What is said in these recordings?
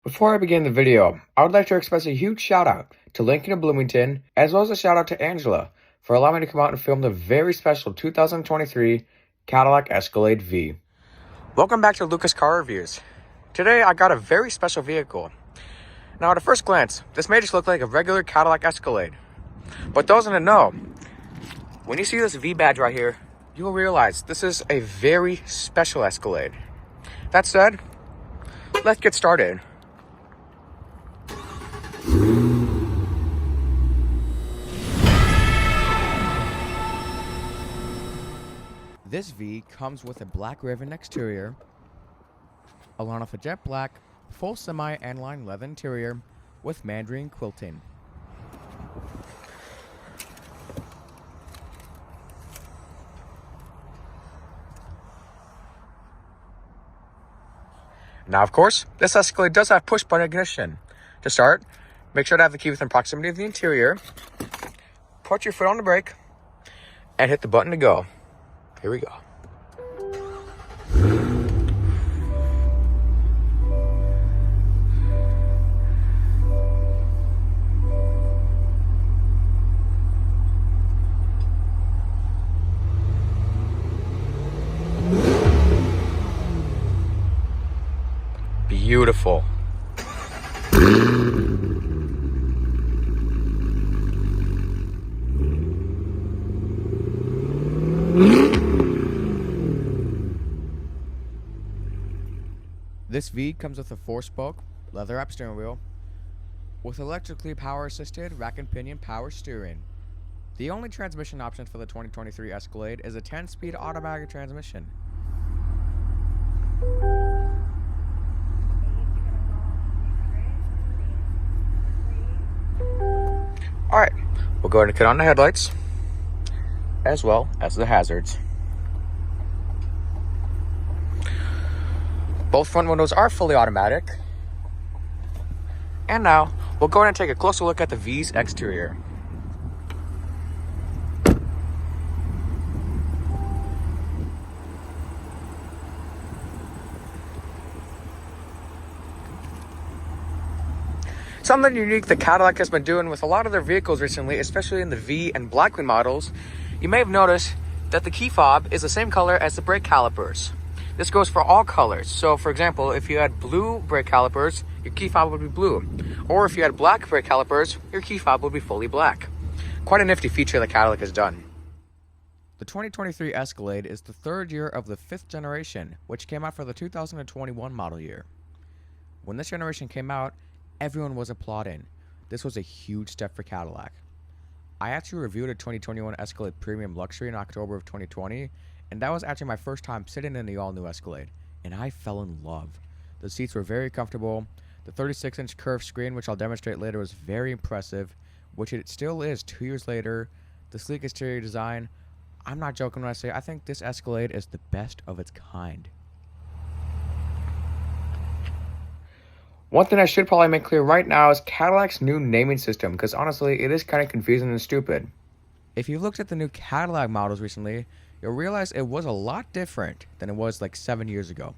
Before I begin the video, I would like to express a huge shout out to Lincoln and Bloomington, as well as a shout out to Angela for allowing me to come out and film the very special 2023 Cadillac Escalade-V. Welcome back to Luca's Car Reviews. Today I got a very special vehicle. Now at a first glance, this may just look like a regular Cadillac Escalade. But those in the know, when you see this V badge right here, you will realize this is a very special Escalade. That said, let's get started. This V comes with a black riven exterior, along with a jet black, full semi-N-line leather interior with mandarin quilting. Now, of course, this Escalade does have push-button ignition. To start, make sure to have the key within proximity of the interior, put your foot on the brake, and hit the button to go. Here we go. Beautiful. This V comes with a 4-spoke, leather-wrapped steering wheel, with electrically power-assisted rack and pinion power steering. The only transmission option for the 2023 Escalade is a 10-speed automatic transmission. Alright, we'll go ahead and cut on the headlights, as well as the hazards. Both front windows are fully automatic. And now, we'll go ahead and take a closer look at the V's exterior. Something unique that Cadillac has been doing with a lot of their vehicles recently, especially in the V and Blackwing models, you may have noticed that the key fob is the same color as the brake calipers. This goes for all colors. So for example, if you had blue brake calipers, your key fob would be blue. Or if you had black brake calipers, your key fob would be fully black. Quite a nifty feature that Cadillac has done. The 2023 Escalade is the third year of the 5th generation, which came out for the 2021 model year. When this generation came out, everyone was applauding. This was a huge step for Cadillac. I actually reviewed a 2021 Escalade Premium Luxury in October of 2020, and that was actually my first time sitting in the all-new Escalade, and I fell in love. The seats were very comfortable. The 36-inch curved screen, which I'll demonstrate later, was very impressive, which it still is 2 years later. The sleek exterior design, I'm not joking when I say I think this Escalade is the best of its kind. One thing I should probably make clear right now is Cadillac's new naming system, because honestly, it is kind of confusing and stupid. If you looked at the new Cadillac models recently, you'll realize it was a lot different than it was like 7 years ago.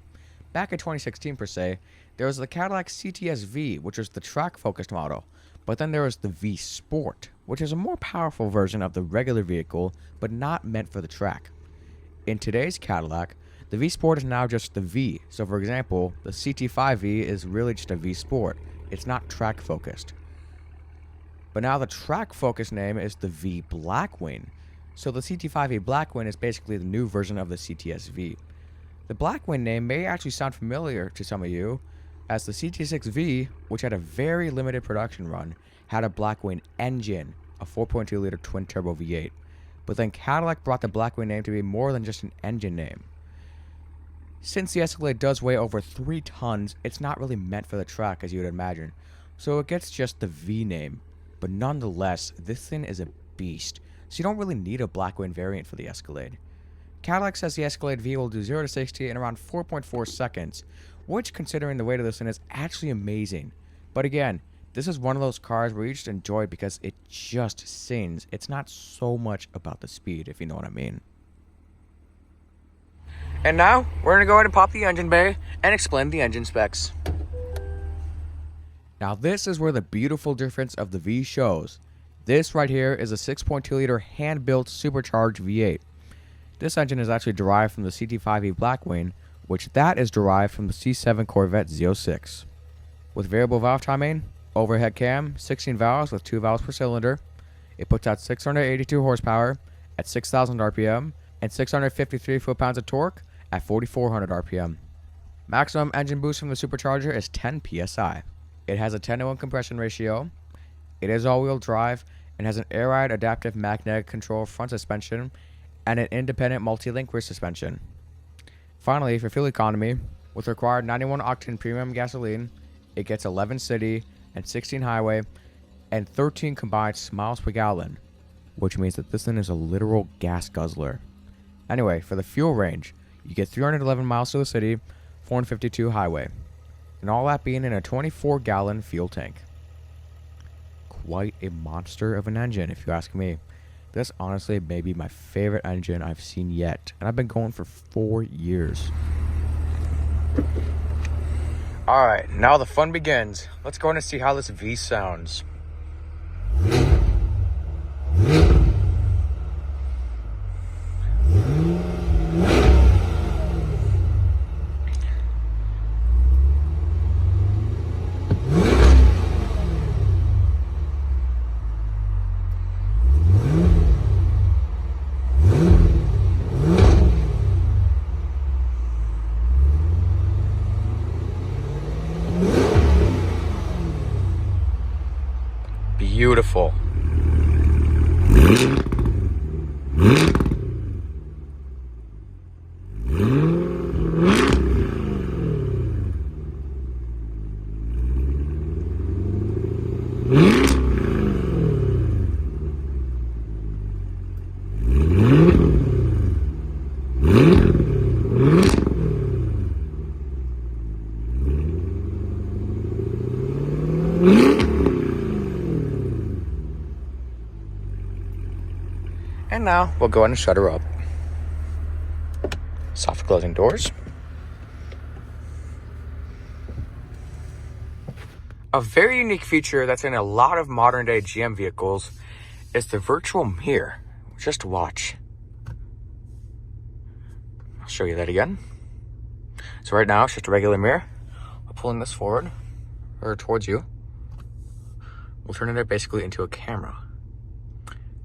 Back in 2016 per se, there was the Cadillac CTS-V, which was the track-focused model, but then there was the V Sport, which is a more powerful version of the regular vehicle, but not meant for the track. In today's Cadillac, the V Sport is now just the V. So for example, the CT5V is really just a V Sport. It's not track-focused. But now the track-focused name is the V Blackwing. So the CT5V Blackwing is basically the new version of the CTS-V. The Blackwing name may actually sound familiar to some of you, as the CT6V, which had a very limited production run, had a Blackwing engine, a 4.2-liter twin-turbo V8. But then Cadillac brought the Blackwing name to be more than just an engine name. Since the Escalade does weigh over 3 tons, it's not really meant for the track as you would imagine, so it gets just the V name. But nonetheless, this thing is a beast, so you don't really need a Blackwing variant for the Escalade. Cadillac says the Escalade-V will do 0 to 60 in around 4.4 seconds, which, considering the weight of this thing, is actually amazing. But again, this is one of those cars where you just enjoy it because it just sings. It's not so much about the speed, if you know what I mean. And now, we're going to go ahead and pop the engine bay and explain the engine specs. Now this is where the beautiful difference of the V shows. This right here is a 6.2 liter hand-built supercharged V8. This engine is actually derived from the CT5E Blackwing, which that is derived from the C7 Corvette Z06. With variable valve timing, overhead cam, 16 valves with 2 valves per cylinder, it puts out 682 horsepower at 6,000 RPM and 653 foot-pounds of torque at 4,400 RPM. Maximum engine boost from the supercharger is 10 PSI. It has a 10-to-1 compression ratio. It is all-wheel drive and has an air ride adaptive magnetic control front suspension and an independent multi-link rear suspension. Finally, for fuel economy, with required 91 octane premium gasoline, it gets 11 city and 16 highway and 13 combined miles per gallon, which means that this thing is a literal gas guzzler. Anyway, for the fuel range, you get 311 miles to the city, 452 highway, and all that being in a 24-gallon fuel tank. Quite a monster of an engine, if you ask me. This honestly may be my favorite engine I've seen yet, and I've been going for 4 years. Alright, now the fun begins. Let's go in and see how this V sounds. Beautiful. And now we'll go ahead and shut her up. Soft closing doors. A very unique feature that's in a lot of modern day GM vehicles is the virtual mirror. Just watch. I'll show you that again. So right now it's just a regular mirror. We're pulling this forward or towards you. We'll turn it basically into a camera.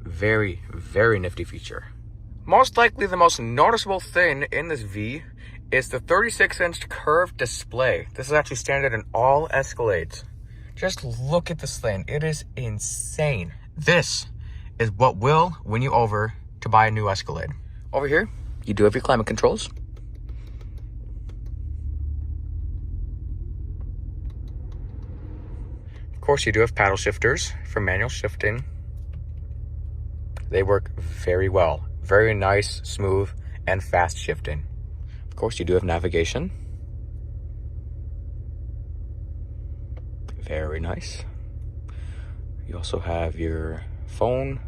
Very, very nifty feature. Most likely the most noticeable thing in this V is the 36-inch curved display. This is actually standard in all Escalades. Just look at this thing. It is insane. This is what will win you over to buy a new Escalade. Over here, you do have your climate controls. Of course, you do have paddle shifters for manual shifting. They work very well. Very nice, smooth, and fast shifting. Of course, you do have navigation. Very nice. You also have your phone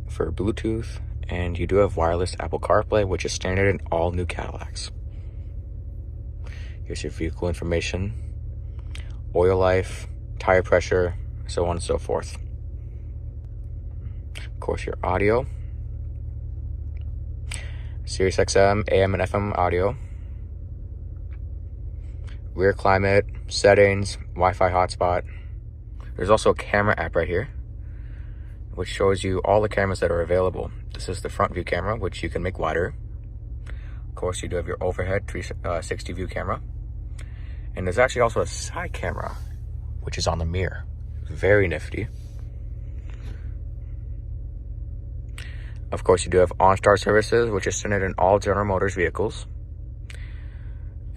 for Bluetooth, and you do have wireless Apple CarPlay, which is standard in all new Cadillacs. Here's your vehicle information, oil life, tire pressure, so on and so forth. Of course, your audio, Sirius XM, AM and FM audio, rear climate, settings, Wi-Fi hotspot. There's also a camera app right here, which shows you all the cameras that are available. This is the front view camera, which you can make wider. Of course, you do have your overhead 360 view camera. And there's actually also a side camera, which is on the mirror. Very nifty. Of course, you do have OnStar services, which is standard in all General Motors vehicles.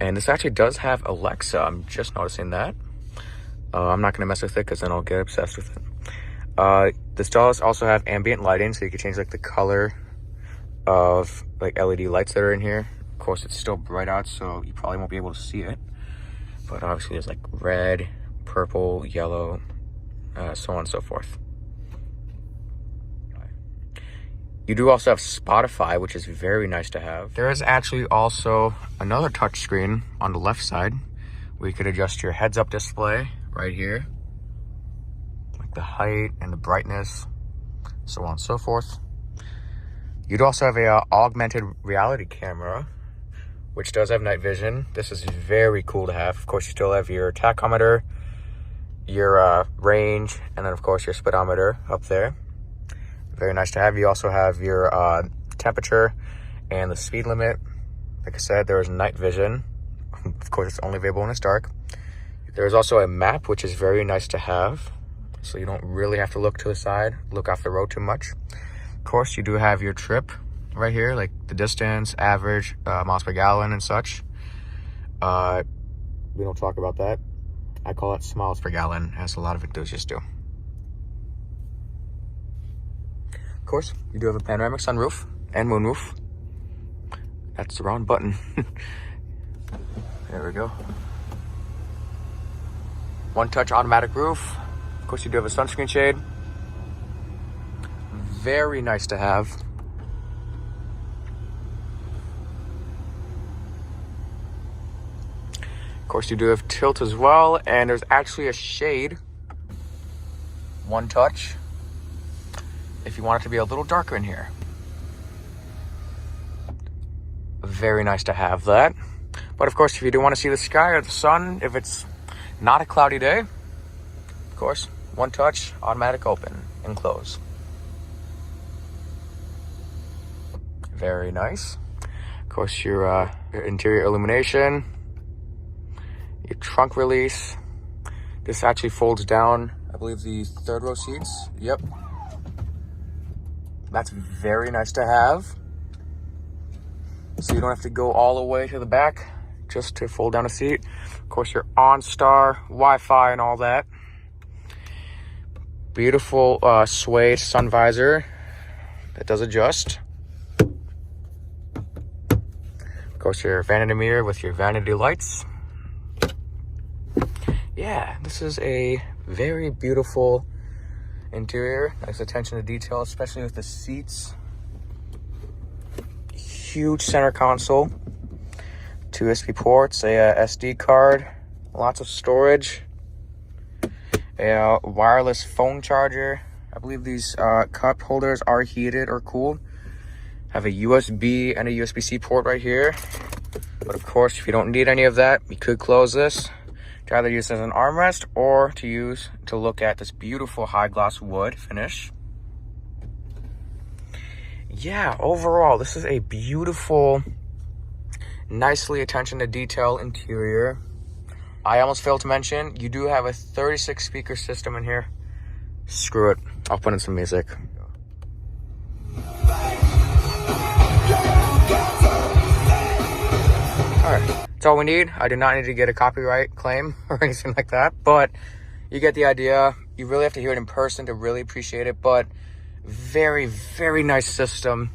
And this actually does have Alexa. I'm just noticing that. I'm not going to mess with it because then I'll get obsessed with it. This does also have ambient lighting, so you can change like the color of like LED lights that are in here. Of course, it's still bright out, so you probably won't be able to see it. But obviously, there's like red, purple, yellow, so on and so forth. You do also have Spotify, which is very nice to have. There is actually also another touchscreen on the left side where you could adjust your heads-up display right here, like the height and the brightness, so on and so forth. You'd also have a augmented reality camera, which does have night vision. This is very cool to have. Of course, you still have your tachometer, your range, and then of course your speedometer up there. Very nice to have. You also have your temperature and the speed limit. Like I said, there is night vision. Of course, it's only available when it's dark. There's also a map, which is very nice to have, so you don't really have to look to the side, look off the road too much. Of course, you do have your trip right here, like the distance, average, miles per gallon and such. We don't talk about that. I call it miles per gallon, as a lot of enthusiasts do. Of course, you do have a panoramic sunroof and moonroof. That's the wrong button. There we go. One-touch automatic roof. Of course, you do have a sunscreen shade. Very nice to have. Of course, you do have tilt as well, and there's actually a shade. One touch. If you want it to be a little darker in here. Very nice to have that. But of course, if you do want to see the sky or the sun, if it's not a cloudy day, of course, one touch, automatic open and close. Very nice. Of course, your interior illumination, your trunk release. This actually folds down, I believe, the third row seats. Yep. That's very nice to have. So you don't have to go all the way to the back just to fold down a seat. Of course, your OnStar, Wi-Fi, and all that. Beautiful suede sun visor that does adjust. Of course, your vanity mirror with your vanity lights. Yeah, this is a very beautiful interior. Nice attention to detail, especially with the seats. Huge center console, 2 USB ports, a SD card, lots of storage, a wireless phone charger. I believe these cup holders are heated or cooled. Have a USB and a USB-C port right here. But of course, if you don't need any of that, you could close this to either use as an armrest or to look at this beautiful high gloss wood finish. Yeah, overall, this is a beautiful, nicely attention to detail interior. I almost failed to mention, you do have a 36 speaker system in here. Screw it, I'll put in some music. Alright, that's all we need. I do not need to get a copyright claim or anything like that, but you get the idea. You really have to hear it in person to really appreciate it, but very, very nice system.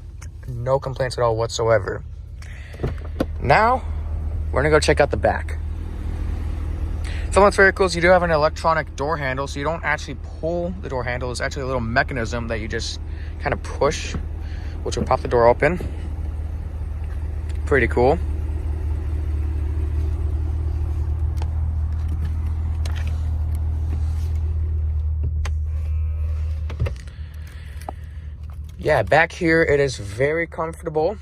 No complaints at all whatsoever. Now, we're gonna go check out the back. Something that's very cool is you do have an electronic door handle, so you don't actually pull the door handle. It's actually a little mechanism that you just kind of push, which will pop the door open. Pretty cool. Yeah, back here it is very comfortable.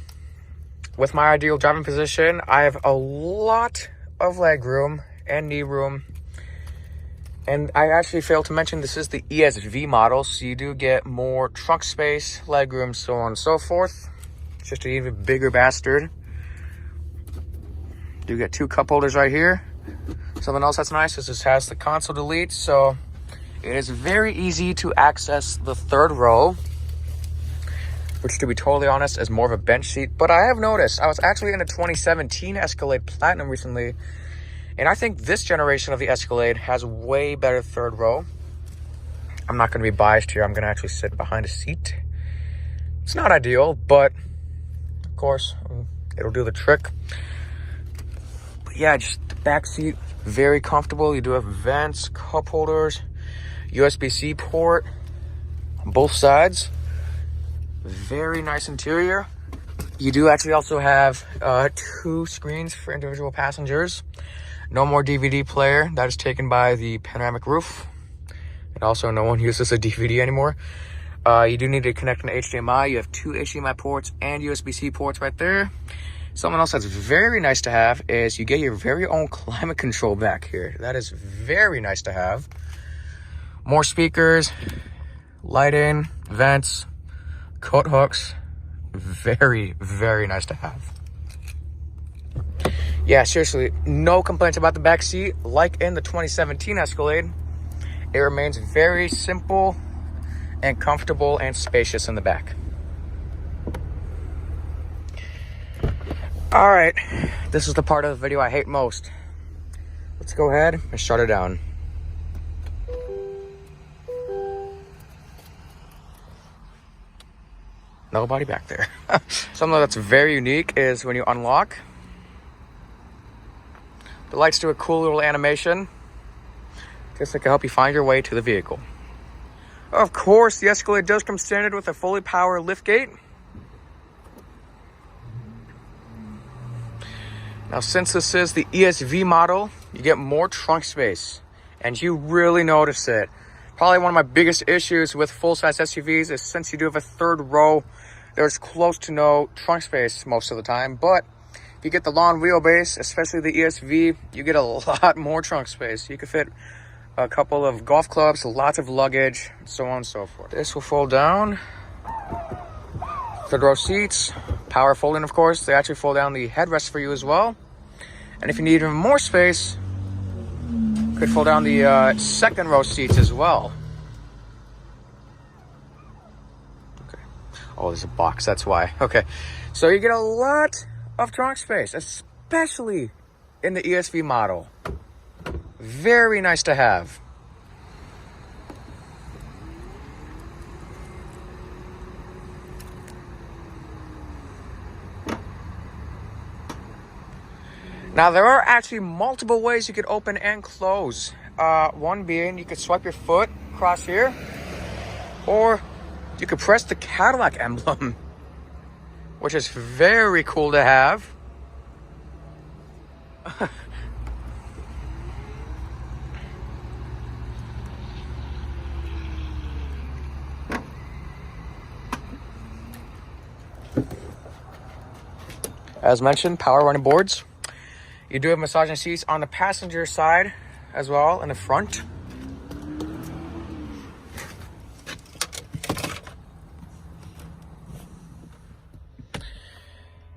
With my ideal driving position, I have a lot of leg room and knee room. And I actually failed to mention this is the ESV model, so you do get more trunk space, leg room, so on and so forth. It's just an even bigger bastard. You get 2 cup holders right here. Something else that's nice is this has the console delete, so it is very easy to access the third row, which, to be totally honest, is more of a bench seat. But I have noticed, I was actually in a 2017 Escalade Platinum recently, and I think this generation of the Escalade has way better third row. I'm not going to be biased here. I'm going to actually sit behind a seat. It's not ideal, but of course, it'll do the trick. But yeah, just the back seat, very comfortable. You do have vents, cup holders, USB-C port on both sides. Very nice interior. You do actually also have 2 screens for individual passengers. No more DVD player. That is taken by the panoramic roof. And also, no one uses a DVD anymore. You do need to connect an HDMI. You have 2 HDMI ports and USB-C ports right there. Something else that's very nice to have is you get your very own climate control back here. That is very nice to have. More speakers, lighting, vents, coat hooks. Very, very nice to have. Yeah, seriously, no complaints about the back seat. Like in the 2017 Escalade, it remains very simple and comfortable and spacious in the back. All right, this is the part of the video I hate most. Let's go ahead and shut her down. Nobody back there. Something that's very unique is when you unlock, the lights do a cool little animation. Just to help you find your way to the vehicle. Of course, the Escalade does come standard with a fully powered liftgate. Now, since this is the ESV model, you get more trunk space, and you really notice it. Probably one of my biggest issues with full-size SUVs is since you do have a third row, there's close to no trunk space most of the time. But if you get the long wheelbase, especially the ESV, you get a lot more trunk space. You can fit a couple of golf clubs, lots of luggage, so on and so forth. This will fold down. Third row seats, power folding, of course. They actually fold down the headrest for you as well. And if you need even more space, you could fold down the second row seats as well. Okay. Oh, there's a box, that's why. Okay, so you get a lot of trunk space, especially in the ESV model. Very nice to have. Now, there are actually multiple ways you could open and close. One being you could swipe your foot across here, or you could press the Cadillac emblem, which is very cool to have. As mentioned, power running boards. You do have massaging seats on the passenger side as well in the front.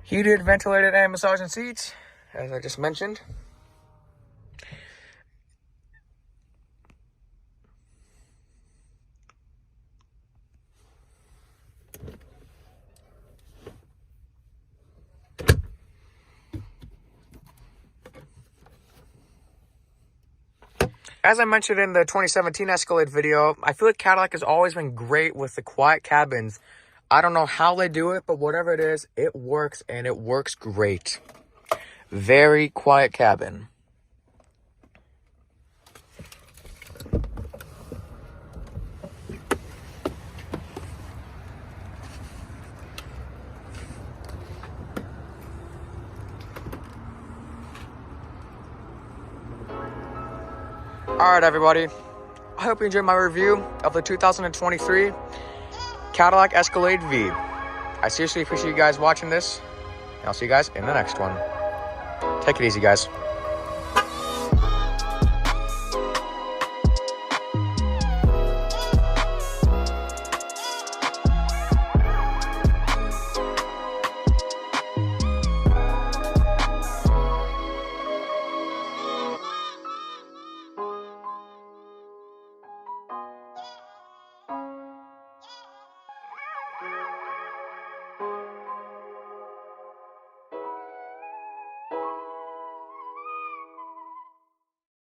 Heated, ventilated, and massaging seats, as I just mentioned. As I mentioned in the 2017 Escalade video, I feel like Cadillac has always been great with the quiet cabins. I don't know how they do it, but whatever it is, it works, and it works great. Very quiet cabin. Alright, everybody, I hope you enjoyed my review of the 2023 Cadillac Escalade-V. I seriously appreciate you guys watching this, and I'll see you guys in the next one. Take it easy, guys.